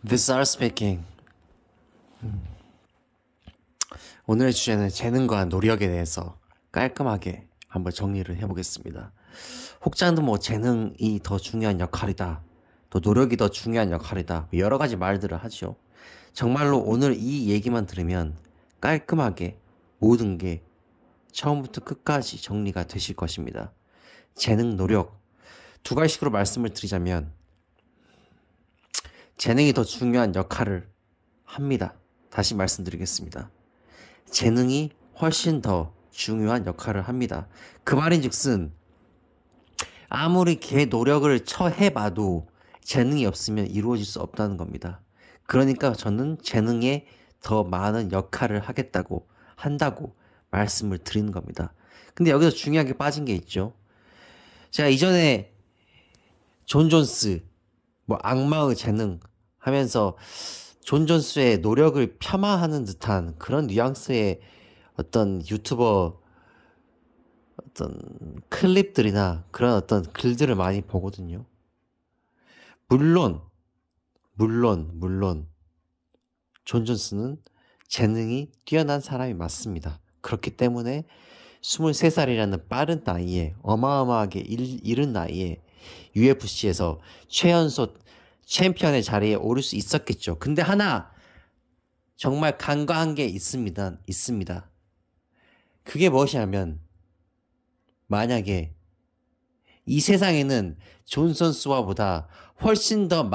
This are speaking. 오늘의 주제는 재능과 노력에 대해서 깔끔하게 한번 정리를 해보겠습니다. 혹자는 뭐 재능이 더 중요한 역할이다, 또 노력이 더 중요한 역할이다, 여러 가지 말들을 하죠. 정말로 오늘 이 얘기만 들으면 깔끔하게 모든 게 처음부터 끝까지 정리가 되실 것입니다. 재능, 노력 두 가지식으로 말씀을 드리자면 재능이 더 중요한 역할을 합니다. 다시 말씀드리겠습니다. 재능이 훨씬 더 중요한 역할을 합니다. 그 말인즉슨 아무리 개 노력을 처해봐도 재능이 없으면 이루어질 수 없다는 겁니다. 그러니까 저는 재능에 더 많은 역할을 한다고 말씀을 드리는 겁니다. 근데 여기서 중요한 게 빠진 게 있죠. 제가 이전에 존 존스, 악마의 재능 하면서 존 존스의 노력을 폄하하는 듯한 그런 뉘앙스의 어떤 유튜버 어떤 클립들이나 그런 어떤 글들을 많이 보거든요. 물론 존 존스는 재능이 뛰어난 사람이 맞습니다. 그렇기 때문에 23살이라는 빠른 나이에 어마어마하게 이른 나이에 UFC에서 최연소 챔피언의 자리에 오를 수 있었겠죠. 근데 하나 정말 간과한 게 있습니다. 그게 무엇이냐면 만약에 이 세상에는 존 선수와보다 훨씬 더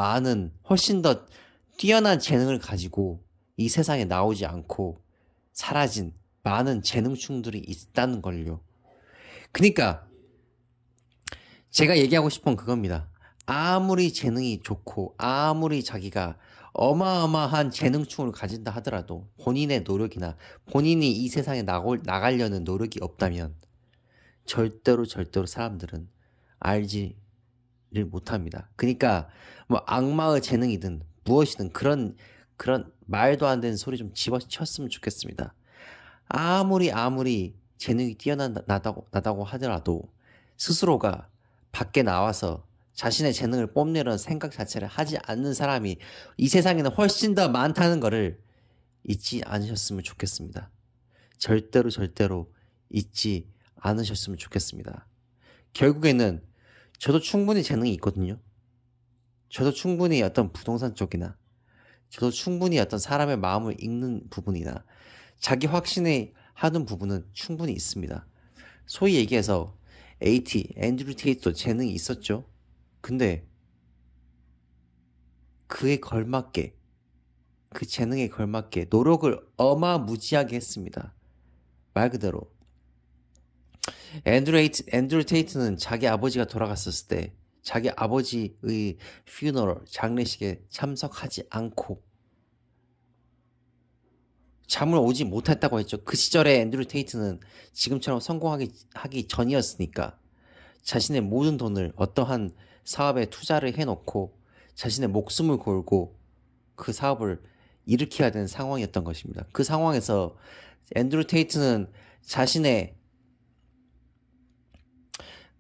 뛰어난 재능을 가지고 이 세상에 나오지 않고 사라진 많은 재능충들이 있다는 걸요. 그러니까 제가 얘기하고 싶은 건 그겁니다. 아무리 재능이 좋고 아무리 자기가 어마어마한 재능충을 가진다 하더라도 본인의 노력이나 본인이 이 세상에 나가려는 노력이 없다면 절대로 사람들은 알지를 못합니다. 그러니까 뭐 악마의 재능이든 무엇이든 그런 말도 안 되는 소리 좀 집어쳤으면 좋겠습니다. 아무리 재능이 뛰어나다고 하더라도 스스로가 밖에 나와서 자신의 재능을 뽐내려는 생각 자체를 하지 않는 사람이 이 세상에는 훨씬 더 많다는 것을 잊지 않으셨으면 좋겠습니다. 절대로 잊지 않으셨으면 좋겠습니다. 결국에는 저도 충분히 재능이 있거든요. 저도 충분히 어떤 부동산 쪽이나 저도 충분히 어떤 사람의 마음을 읽는 부분이나 자기 확신에 하는 부분은 충분히 있습니다. 소위 얘기해서 앤드류 테이트도 재능이 있었죠. 근데 그에 걸맞게 그 재능에 걸맞게 노력을 어마무지하게 했습니다. 말 그대로 앤드류 테이트는 자기 아버지가 돌아갔었을 때 자기 아버지의 퓨너럴 장례식에 참석하지 않고 잠을 오지 못했다고 했죠. 그 시절에 앤드류 테이트는 지금처럼 성공하기 전이었으니까 자신의 모든 돈을 어떠한 사업에 투자를 해놓고 자신의 목숨을 걸고 그 사업을 일으켜야 되는 상황이었던 것입니다. 그 상황에서 앤드류 테이트는 자신의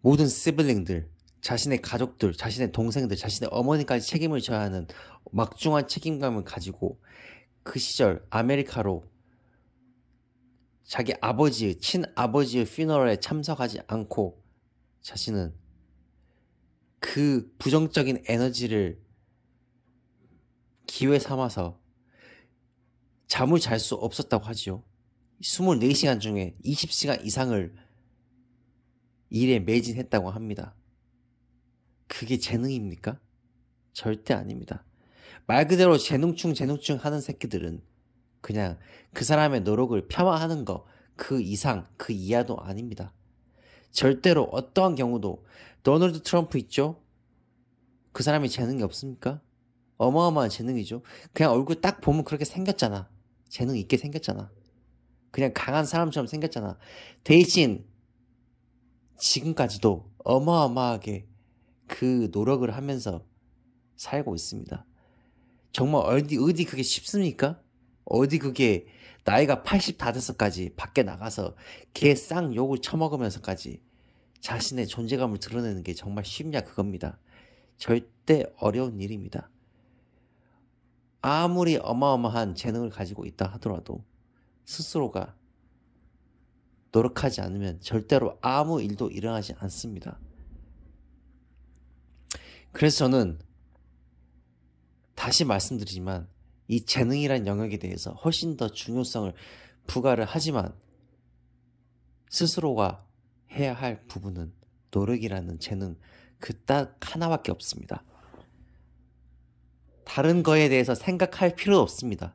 모든 시블링들, 자신의 가족들, 자신의 동생들, 자신의 어머니까지 책임을 져야 하는 막중한 책임감을 가지고 그 시절 아메리카로 자기 친아버지의 퓨너럴에 참석하지 않고 자신은 그 부정적인 에너지를 기회 삼아서 잠을 잘 수 없었다고 하지요. 24시간 중에 20시간 이상을 일에 매진했다고 합니다. 그게 재능입니까? 절대 아닙니다. 말 그대로 재능충 하는 새끼들은 그냥 그 사람의 노력을 폄하하는 거 그 이상 그 이하도 아닙니다. 절대로 어떠한 경우도 도널드 트럼프 있죠? 그 사람이 재능이 없습니까? 어마어마한 재능이죠. 그냥 얼굴 딱 보면 그렇게 생겼잖아. 재능 있게 생겼잖아. 그냥 강한 사람처럼 생겼잖아. 대신 지금까지도 어마어마하게 그 노력을 하면서 살고 있습니다. 정말 어디 그게 쉽습니까? 어디 그게 나이가 80 다 돼서까지 밖에 나가서 개 쌍 욕을 처먹으면서까지 자신의 존재감을 드러내는 게 정말 쉽냐 그겁니다. 절대 어려운 일입니다. 아무리 어마어마한 재능을 가지고 있다 하더라도 스스로가 노력하지 않으면 절대로 아무 일도 일어나지 않습니다. 그래서 저는 다시 말씀드리지만 이 재능이란 영역에 대해서 훨씬 더 중요성을 부과를 하지만 스스로가 해야 할 부분은 노력이라는 재능 그 딱 하나밖에 없습니다. 다른 거에 대해서 생각할 필요 없습니다.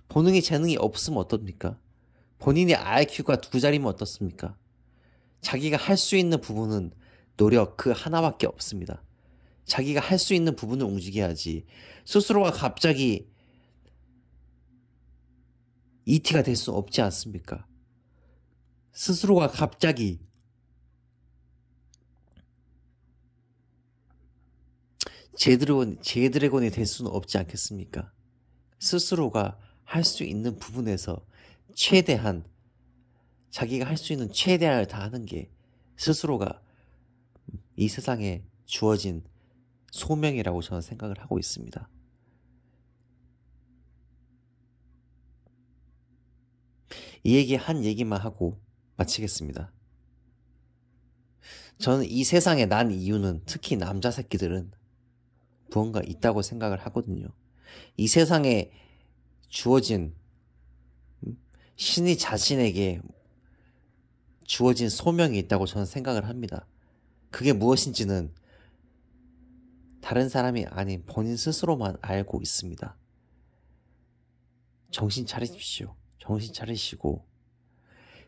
본인이 재능이 없으면 어떻습니까? 본인의 IQ가 2자리면 어떻습니까? 자기가 할 수 있는 부분은 노력 그 하나밖에 없습니다. 자기가 할 수 있는 부분을 움직여야지 스스로가 갑자기 ET가 될 수 없지 않습니까? 스스로가 갑자기 제드래곤이 될 수는 없지 않겠습니까? 스스로가 할 수 있는 부분에서 최대한 자기가 할 수 있는 최대한을 다하는 게 스스로가 이 세상에 주어진 소명이라고 저는 생각을 하고 있습니다. 이 얘기 한 얘기만 하고 마치겠습니다. 저는 이 세상에 난 이유는 특히 남자 새끼들은 무언가 있다고 생각을 하거든요. 이 세상에 주어진 신이 자신에게 주어진 소명이 있다고 저는 생각을 합니다. 그게 무엇인지는 다른 사람이 아닌 본인 스스로만 알고 있습니다. 정신 차리십시오. 정신 차리시고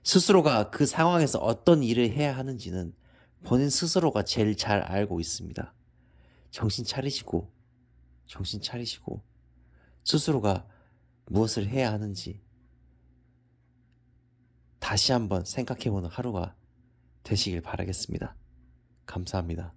스스로가 그 상황에서 어떤 일을 해야 하는지는 본인 스스로가 제일 잘 알고 있습니다. 정신 차리시고 스스로가 무엇을 해야 하는지 다시 한번 생각해보는 하루가 되시길 바라겠습니다. 감사합니다.